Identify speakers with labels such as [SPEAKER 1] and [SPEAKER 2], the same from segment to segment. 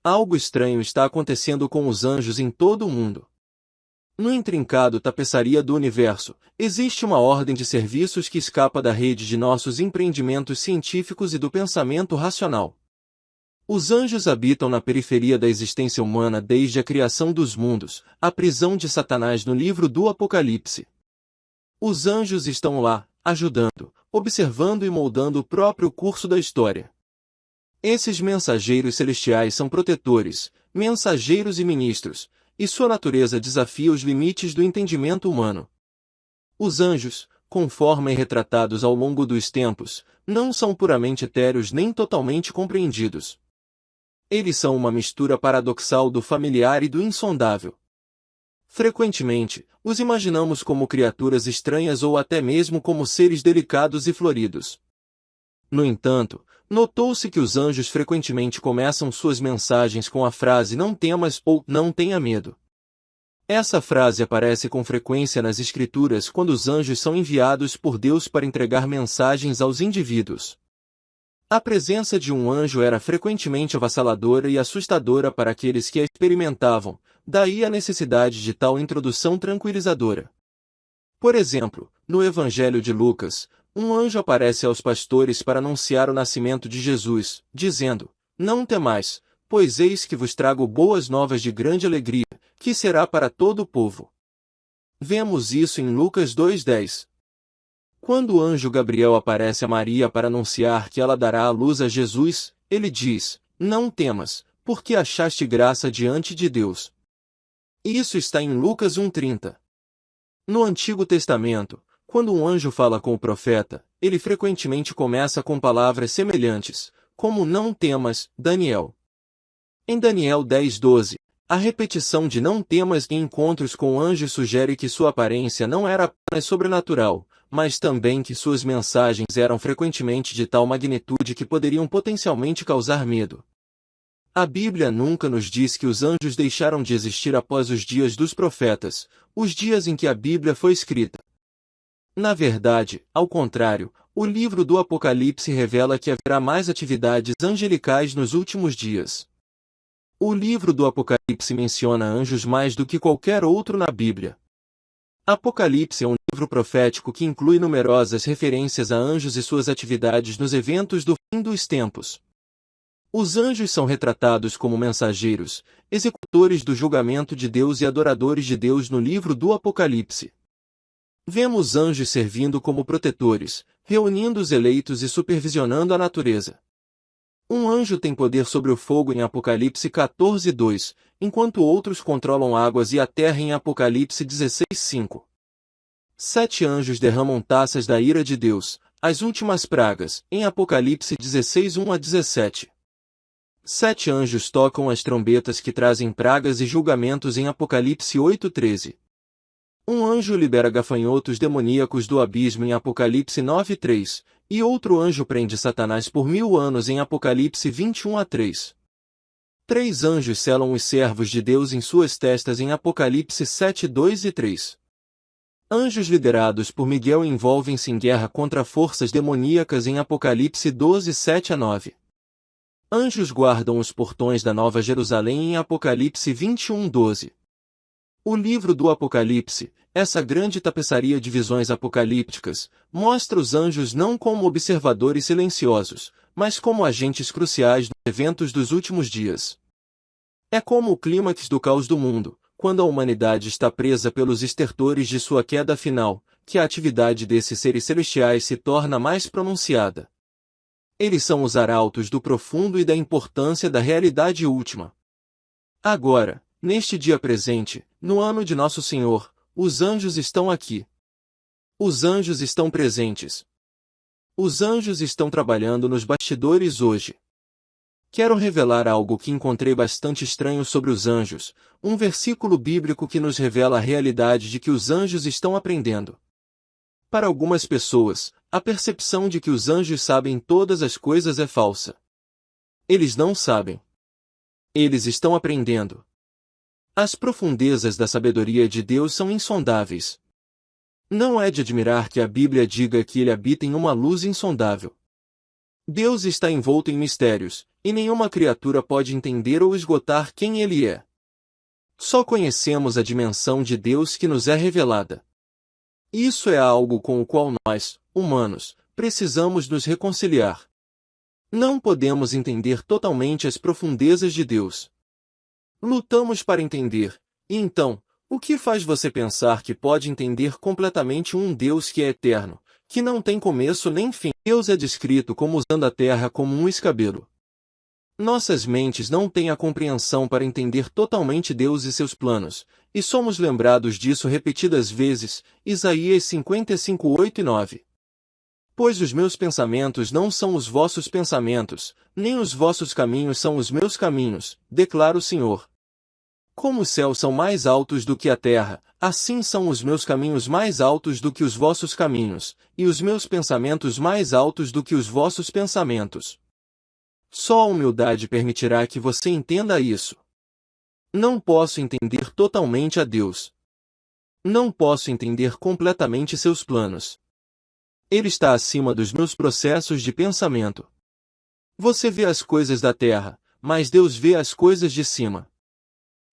[SPEAKER 1] Algo estranho está acontecendo com os anjos em todo o mundo. No intrincado tapeçaria do universo, existe uma ordem de serviços que escapa da rede de nossos empreendimentos científicos e do pensamento racional. Os anjos habitam na periferia da existência humana desde a criação dos mundos, a prisão de Satanás no livro do Apocalipse. Os anjos estão lá, ajudando, observando e moldando o próprio curso da história. Esses mensageiros celestiais são protetores, mensageiros e ministros, e sua natureza desafia os limites do entendimento humano. Os anjos, conforme retratados ao longo dos tempos, não são puramente etéreos nem totalmente compreendidos. Eles são uma mistura paradoxal do familiar e do insondável. Frequentemente, os imaginamos como criaturas estranhas ou até mesmo como seres delicados e floridos. No entanto, notou-se que os anjos frequentemente começam suas mensagens com a frase "não temas" ou "não tenha medo". Essa frase aparece com frequência nas Escrituras quando os anjos são enviados por Deus para entregar mensagens aos indivíduos. A presença de um anjo era frequentemente avassaladora e assustadora para aqueles que a experimentavam, daí a necessidade de tal introdução tranquilizadora. Por exemplo, no Evangelho de Lucas, um anjo aparece aos pastores para anunciar o nascimento de Jesus, dizendo: "Não temais, pois eis que vos trago boas novas de grande alegria, que será para todo o povo." Vemos isso em Lucas 2:10. Quando o anjo Gabriel aparece a Maria para anunciar que ela dará à luz a Jesus, ele diz: "Não temas, porque achaste graça diante de Deus." Isso está em Lucas 1:30. No Antigo Testamento, quando um anjo fala com o profeta, ele frequentemente começa com palavras semelhantes, como "não temas", Daniel. Em Daniel 10:12, a repetição de "não temas" em encontros com anjos sugere que sua aparência não era apenas sobrenatural, mas também que suas mensagens eram frequentemente de tal magnitude que poderiam potencialmente causar medo. A Bíblia nunca nos diz que os anjos deixaram de existir após os dias dos profetas, os dias em que a Bíblia foi escrita. Na verdade, ao contrário, o livro do Apocalipse revela que haverá mais atividades angelicais nos últimos dias. O livro do Apocalipse menciona anjos mais do que qualquer outro na Bíblia. Apocalipse é um livro profético que inclui numerosas referências a anjos e suas atividades nos eventos do fim dos tempos. Os anjos são retratados como mensageiros, executores do julgamento de Deus e adoradores de Deus no livro do Apocalipse. Vemos anjos servindo como protetores, reunindo os eleitos e supervisionando a natureza. Um anjo tem poder sobre o fogo em Apocalipse 14:2, enquanto outros controlam águas e a terra em Apocalipse 16:5. 7 anjos derramam taças da ira de Deus, as últimas pragas, em Apocalipse 16:1-17. 7 anjos tocam as trombetas que trazem pragas e julgamentos em Apocalipse 8:13. Um anjo libera gafanhotos demoníacos do abismo em Apocalipse 9:3, e outro anjo prende Satanás por 1000 anos em Apocalipse 21:3. 3 anjos selam os servos de Deus em suas testas em Apocalipse 7:2 e 3. Anjos liderados por Miguel envolvem-se em guerra contra forças demoníacas em Apocalipse 12:7-9. Anjos guardam os portões da Nova Jerusalém em Apocalipse 21:12. O livro do Apocalipse, essa grande tapeçaria de visões apocalípticas, mostra os anjos não como observadores silenciosos, mas como agentes cruciais nos eventos dos últimos dias. É como o clímax do caos do mundo, quando a humanidade está presa pelos estertores de sua queda final, que a atividade desses seres celestiais se torna mais pronunciada. Eles são os arautos do profundo e da importância da realidade última. Agora, neste dia presente, no ano de Nosso Senhor, os anjos estão aqui. Os anjos estão presentes. Os anjos estão trabalhando nos bastidores hoje. Quero revelar algo que encontrei bastante estranho sobre os anjos, um versículo bíblico que nos revela a realidade de que os anjos estão aprendendo. Para algumas pessoas, a percepção de que os anjos sabem todas as coisas é falsa. Eles não sabem. Eles estão aprendendo. As profundezas da sabedoria de Deus são insondáveis. Não é de admirar que a Bíblia diga que ele habita em uma luz insondável. Deus está envolto em mistérios, e nenhuma criatura pode entender ou esgotar quem Ele é. Só conhecemos a dimensão de Deus que nos é revelada. Isso é algo com o qual nós, humanos, precisamos nos reconciliar. Não podemos entender totalmente as profundezas de Deus. Lutamos para entender, e então, o que faz você pensar que pode entender completamente um Deus que é eterno, que não tem começo nem fim? Deus é descrito como usando a terra como um escabelo. Nossas mentes não têm a compreensão para entender totalmente Deus e seus planos, e somos lembrados disso repetidas vezes, Isaías 55, 8 e 9. Pois os meus pensamentos não são os vossos pensamentos, nem os vossos caminhos são os meus caminhos, declara o Senhor. Como os céus são mais altos do que a terra, assim são os meus caminhos mais altos do que os vossos caminhos, e os meus pensamentos mais altos do que os vossos pensamentos. Só a humildade permitirá que você entenda isso. Não posso entender totalmente a Deus. Não posso entender completamente seus planos. Ele está acima dos meus processos de pensamento. Você vê as coisas da terra, mas Deus vê as coisas de cima.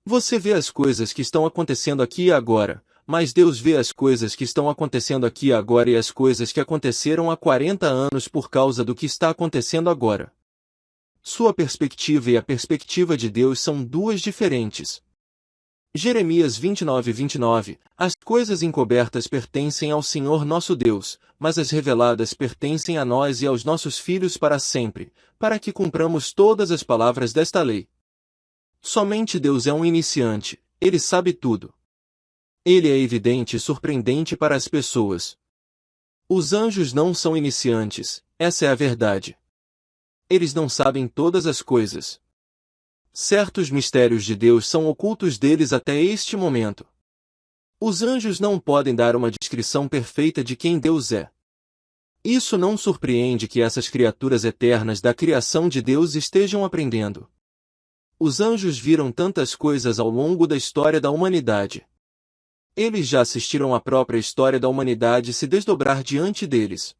[SPEAKER 1] Você vê as coisas que estão acontecendo aqui e agora, mas Deus vê as coisas que estão acontecendo aqui e agora e as coisas que aconteceram há 40 anos por causa do que está acontecendo agora. Sua perspectiva e a perspectiva de Deus são duas diferentes. Jeremias 29, 29. As coisas encobertas pertencem ao Senhor nosso Deus, mas as reveladas pertencem a nós e aos nossos filhos para sempre, para que cumpramos todas as palavras desta lei. Somente Deus é um iniciante, Ele sabe tudo. Ele é evidente e surpreendente para as pessoas. Os anjos não são iniciantes, essa é a verdade. Eles não sabem todas as coisas. Certos mistérios de Deus são ocultos deles até este momento. Os anjos não podem dar uma descrição perfeita de quem Deus é. Isso não surpreende que essas criaturas eternas da criação de Deus estejam aprendendo. Os anjos viram tantas coisas ao longo da história da humanidade. Eles já assistiram à própria história da humanidade se desdobrar diante deles.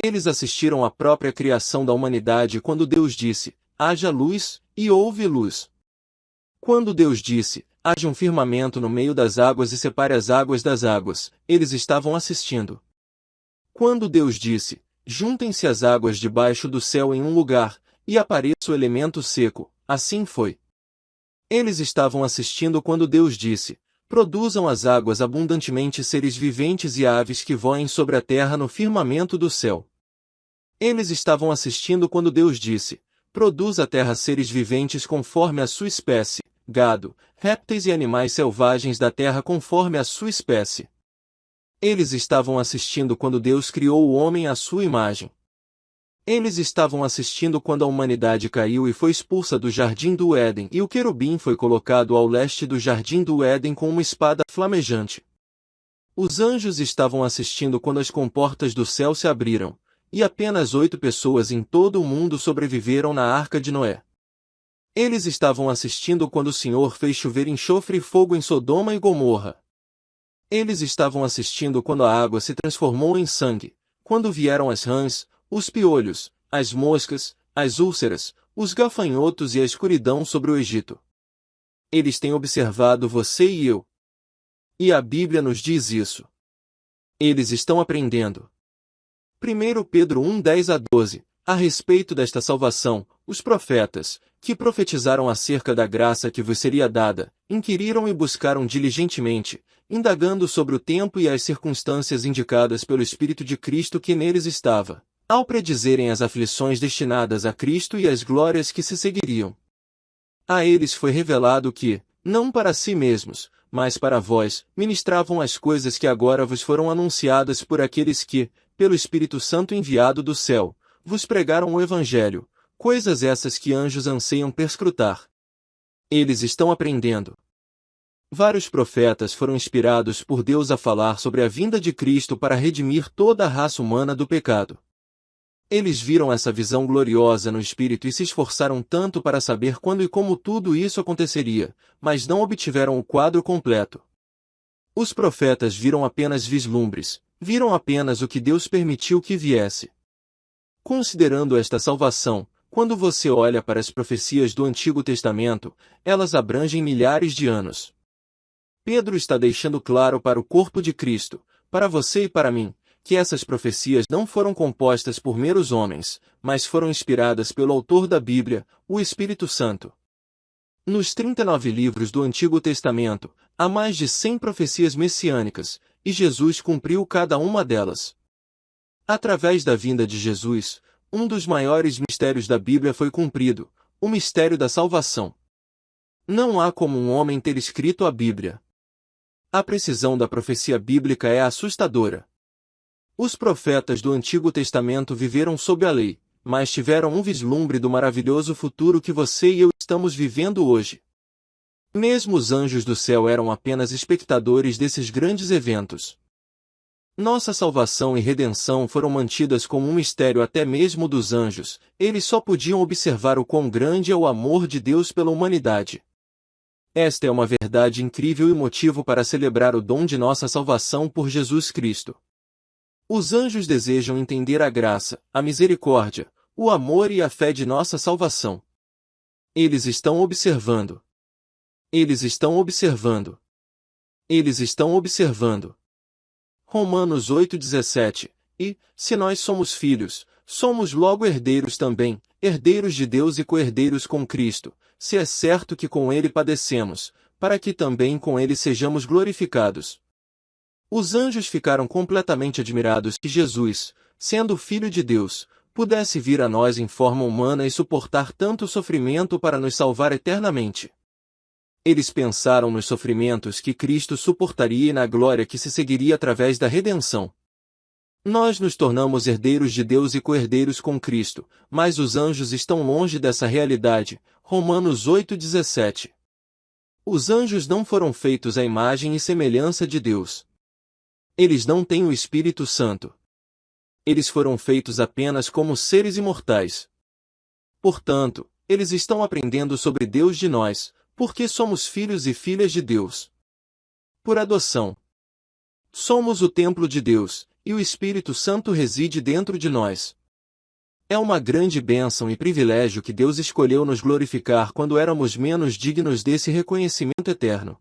[SPEAKER 1] Eles assistiram à própria criação da humanidade quando Deus disse, haja luz, e houve luz. Quando Deus disse, haja um firmamento no meio das águas e separe as águas das águas, eles estavam assistindo. Quando Deus disse, juntem-se as águas debaixo do céu em um lugar, e apareça o elemento seco, assim foi. Eles estavam assistindo quando Deus disse, produzam as águas abundantemente seres viventes e aves que voem sobre a terra no firmamento do céu. Eles estavam assistindo quando Deus disse, produz a terra seres viventes conforme a sua espécie, gado, répteis e animais selvagens da terra conforme a sua espécie. Eles estavam assistindo quando Deus criou o homem à sua imagem. Eles estavam assistindo quando a humanidade caiu e foi expulsa do jardim do Éden e o querubim foi colocado ao leste do jardim do Éden com uma espada flamejante. Os anjos estavam assistindo quando as comportas do céu se abriram, e apenas 8 pessoas em todo o mundo sobreviveram na arca de Noé. Eles estavam assistindo quando o Senhor fez chover enxofre e fogo em Sodoma e Gomorra. Eles estavam assistindo quando a água se transformou em sangue, quando vieram as rãs, os piolhos, as moscas, as úlceras, os gafanhotos e a escuridão sobre o Egito. Eles têm observado você e eu. E a Bíblia nos diz isso. Eles estão aprendendo. 1 Pedro 1, 10 a 12. A respeito desta salvação, os profetas, que profetizaram acerca da graça que vos seria dada, inquiriram e buscaram diligentemente, indagando sobre o tempo e as circunstâncias indicadas pelo Espírito de Cristo que neles estava, ao predizerem as aflições destinadas a Cristo e as glórias que se seguiriam. A eles foi revelado que, não para si mesmos, mas para vós, ministravam as coisas que agora vos foram anunciadas por aqueles que, pelo Espírito Santo enviado do céu, vos pregaram o Evangelho, coisas essas que anjos anseiam perscrutar. Eles estão aprendendo. Vários profetas foram inspirados por Deus a falar sobre a vinda de Cristo para redimir toda a raça humana do pecado. Eles viram essa visão gloriosa no Espírito e se esforçaram tanto para saber quando e como tudo isso aconteceria, mas não obtiveram o quadro completo. Os profetas viram apenas vislumbres, viram apenas o que Deus permitiu que viesse. Considerando esta salvação, Quando você olha para as profecias do Antigo Testamento, elas abrangem milhares de anos. Pedro está deixando claro para o corpo de Cristo, para você e para mim, que essas profecias não foram compostas por meros homens, mas foram inspiradas pelo autor da Bíblia, o Espírito Santo. Nos 39 livros do Antigo Testamento, há mais de 100 profecias messiânicas, e Jesus cumpriu cada uma delas. Através da vinda de Jesus, um dos maiores mistérios da Bíblia foi cumprido, o mistério da salvação. Não há como um homem ter escrito a Bíblia. A precisão da profecia bíblica é assustadora. Os profetas do Antigo Testamento viveram sob a lei, mas tiveram um vislumbre do maravilhoso futuro que você e eu estamos vivendo hoje. Mesmo os anjos do céu eram apenas espectadores desses grandes eventos. Nossa salvação e redenção foram mantidas como um mistério até mesmo dos anjos, eles só podiam observar o quão grande é o amor de Deus pela humanidade. Esta é uma verdade incrível e motivo para celebrar o dom de nossa salvação por Jesus Cristo. Os anjos desejam entender a graça, a misericórdia, o amor e a fé de nossa salvação. Eles estão observando. Eles estão observando. Eles estão observando. Romanos 8,17. E, se nós somos filhos, somos logo herdeiros também, herdeiros de Deus e co-herdeiros com Cristo, se é certo que com Ele padecemos, para que também com Ele sejamos glorificados. Os anjos ficaram completamente admirados que Jesus, sendo o Filho de Deus, pudesse vir a nós em forma humana e suportar tanto sofrimento para nos salvar eternamente. Eles pensaram nos sofrimentos que Cristo suportaria e na glória que se seguiria através da redenção. Nós nos tornamos herdeiros de Deus e co-herdeiros com Cristo, mas os anjos estão longe dessa realidade. Romanos 8,17. Os anjos não foram feitos à imagem e semelhança de Deus. Eles não têm o Espírito Santo. Eles foram feitos apenas como seres imortais. Portanto, eles estão aprendendo sobre Deus de nós, porque somos filhos e filhas de Deus. Por adoção. Somos o templo de Deus, e o Espírito Santo reside dentro de nós. É uma grande bênção e privilégio que Deus escolheu nos glorificar quando éramos menos dignos desse reconhecimento eterno.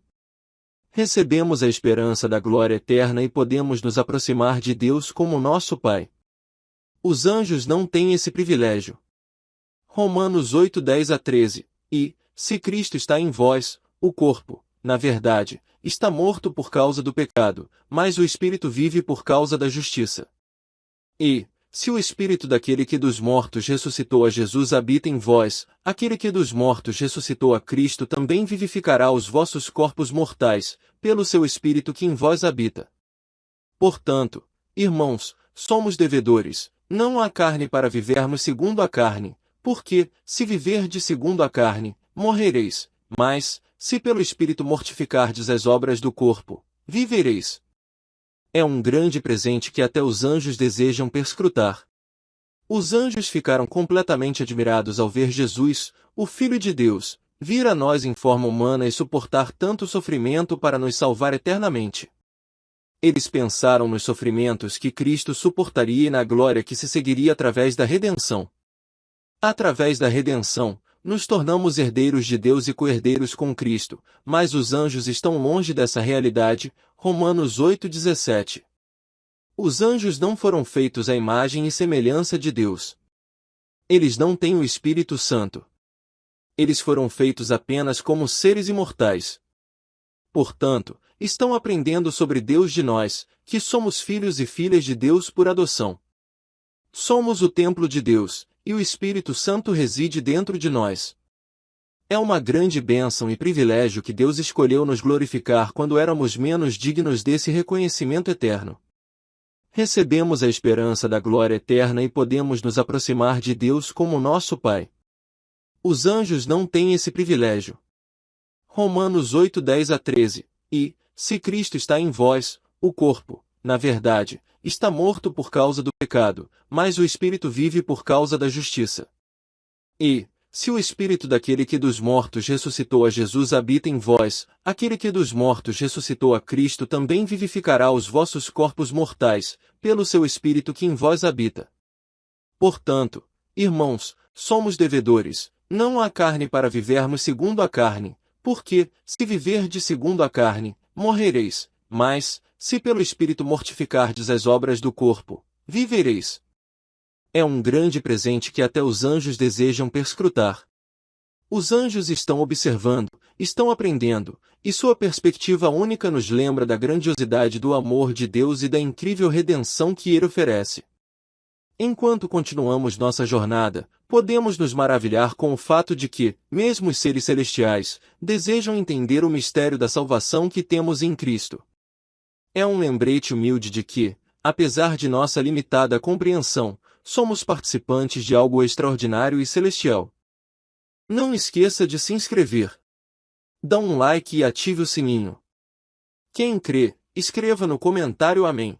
[SPEAKER 1] Recebemos a esperança da glória eterna e podemos nos aproximar de Deus como nosso Pai. Os anjos não têm esse privilégio. Romanos 8:10-13. E, se Cristo está em vós, o corpo, na verdade, está morto por causa do pecado, mas o Espírito vive por causa da justiça. E, se o Espírito daquele que dos mortos ressuscitou a Jesus habita em vós, aquele que dos mortos ressuscitou a Cristo também vivificará os vossos corpos mortais, pelo seu Espírito que em vós habita. Portanto, irmãos, somos devedores, não à carne para vivermos segundo a carne, porque, se viverdes segundo a carne, morrereis, mas, se pelo Espírito mortificardes as obras do corpo, vivereis. É um grande presente que até os anjos desejam perscrutar. Os anjos ficaram completamente admirados ao ver Jesus, o Filho de Deus, vir a nós em forma humana e suportar tanto sofrimento para nos salvar eternamente. Eles pensaram nos sofrimentos que Cristo suportaria e na glória que se seguiria através da redenção. Através da redenção, nos tornamos herdeiros de Deus e co-herdeiros com Cristo, mas os anjos estão longe dessa realidade. Romanos 8:17. Os anjos não foram feitos à imagem e semelhança de Deus. Eles não têm o Espírito Santo. Eles foram feitos apenas como seres imortais. Portanto, estão aprendendo sobre Deus de nós, que somos filhos e filhas de Deus por adoção. Somos o templo de Deus, e o Espírito Santo reside dentro de nós. É uma grande bênção e privilégio que Deus escolheu nos glorificar quando éramos menos dignos desse reconhecimento eterno. Recebemos a esperança da glória eterna e podemos nos aproximar de Deus como nosso Pai. Os anjos não têm esse privilégio. Romanos 8:10-13. E, se Cristo está em vós, o corpo, na verdade, está morto por causa do pecado, mas o Espírito vive por causa da justiça. E, se o Espírito daquele que dos mortos ressuscitou a Jesus habita em vós, aquele que dos mortos ressuscitou a Cristo também vivificará os vossos corpos mortais, pelo seu Espírito que em vós habita. Portanto, irmãos, somos devedores, não à carne para vivermos segundo a carne, porque, se viverdes segundo a carne, morrereis, mas, se pelo Espírito mortificardes as obras do corpo, vivereis. É um grande presente que até os anjos desejam perscrutar. Os anjos estão observando, estão aprendendo, e sua perspectiva única nos lembra da grandiosidade do amor de Deus e da incrível redenção que Ele oferece. Enquanto continuamos nossa jornada, podemos nos maravilhar com o fato de que, mesmo os seres celestiais, desejam entender o mistério da salvação que temos em Cristo. É um lembrete humilde de que, apesar de nossa limitada compreensão, somos participantes de algo extraordinário e celestial. Não esqueça de se inscrever. Dá um like e ative o sininho. Quem crê, escreva no comentário amém.